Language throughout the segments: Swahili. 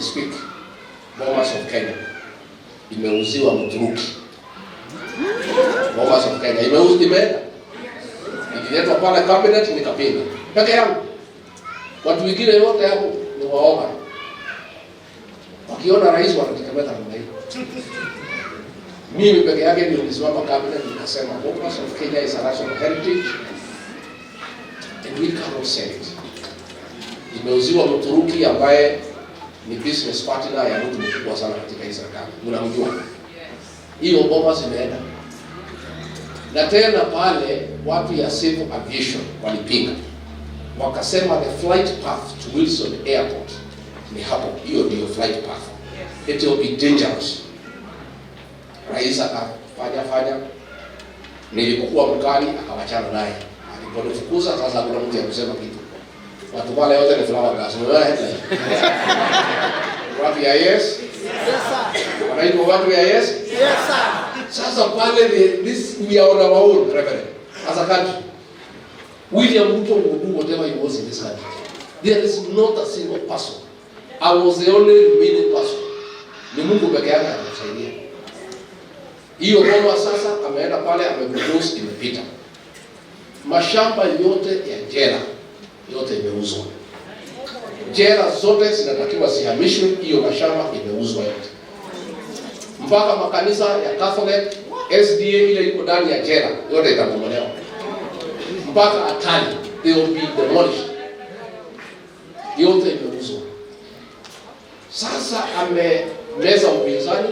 speak, Bomas of Kenya imeuziwa Mturuki. Bomas of Kenya imeenda. Ikiletwa pale cabinet nikapinga. Peke yangu. Watu wengine wote hapo ni waoga. Wakiona rais wanatetemeka namna hiyo. Mimi peke yake ndio nilisimama cabinet nikasema Bomas of Kenya is a national heritage and we cannot sell it. Imeuziwa Mturuki ambaye ni business partner ya mtu mkubwa sana katika hii serikali. Mnamjua. Hiyo Bomas imeenda. Na tena pale watu ya civil aviation walipinga. Wakasema the flight path to Wilson Airport ni hapo. Hiyo ndio flight path. It will be dangerous. Rais akafanya. Nilipokuwa mkali akawachana naye. Alipofukuza sasa kuna mtu ya kusema kitu. Watu wale wote ni flower gas. Unaona headline. Watu ya yes? Yes sir. Wanaitwa watu ya yes? Yes sir. Sasa pale this we are on our own, Reverend. As a country, William Ruto will do whatever he wants in this country. There is not a single person. I was the only remaining person. Ni Mungu peke yake atamsaidia. Hiyo kama sasa ameenda pale amebulldoze imepita. Mashamba yote ya jela yote imeuzwa. Jela zote zinatakiwa zihamishwe, hiyo mashamba imeuzwa yote. Mpaka makanisa ya Catholic, SDA ile iko ndani ya jela yote itabomolewa. Mpaka atani they will be demolished. Yote imeuzwa. Sasa amemeza upinzani.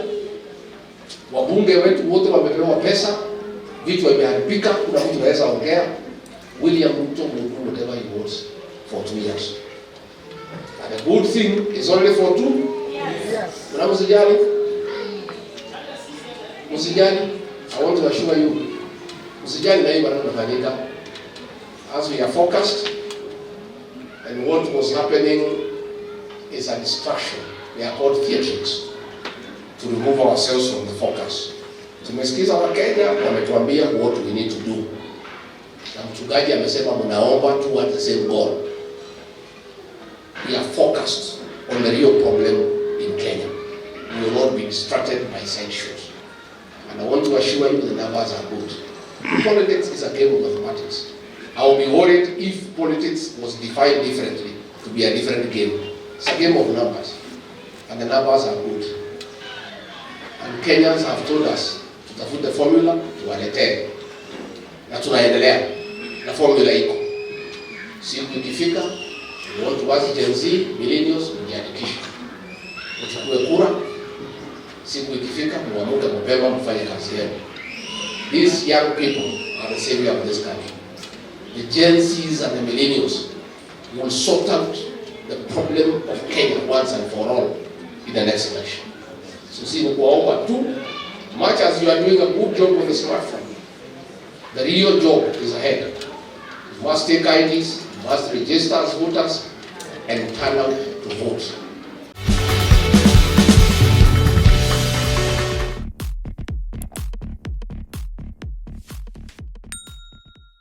Wabunge wetu wote wamepewa pesa, vitu vimeharibika, kuna mtu anaweza ongea. William Ruto will do whatever he wants for 2 years. And the good thing is only for 2 years. Kuna msijali? Msijali? I want to assure you. Msijali na hii maneno yanafanyika. As we are focused and what was happening is a distraction. We are called theatrics to remove ourselves from the focus. Tumesikiza Wakenya wametuambia what we need to do. Na mchungaji amesema mnaomba toward the same goal. We are focused on the real problem in Kenya. We will not be distracted by censures. And I want to assure you the numbers are good. Politics is a game of mathematics. I will be worried if politics was defined differently to be a different game. It's a game of numbers. And the numbers are good. And Kenyans have told us tutafute formula tuwaletee. Na tunaendelea. Na formula iko. Siku ikifika, we want to ask Gen Z, millennials, mjiandikishe. Uchukue kura. Siku ikifika, muamuke mapema mfanye kazi yenu. These young people are the savior of this country. The Gen Zs and the millennials will sort out the problem of Kenya once and for all in the next election. So see, kuwaomba tu, much as you are doing a good job with the smartphone, the real job is ahead. You must take IDs, you must register as voters, and turn out to vote.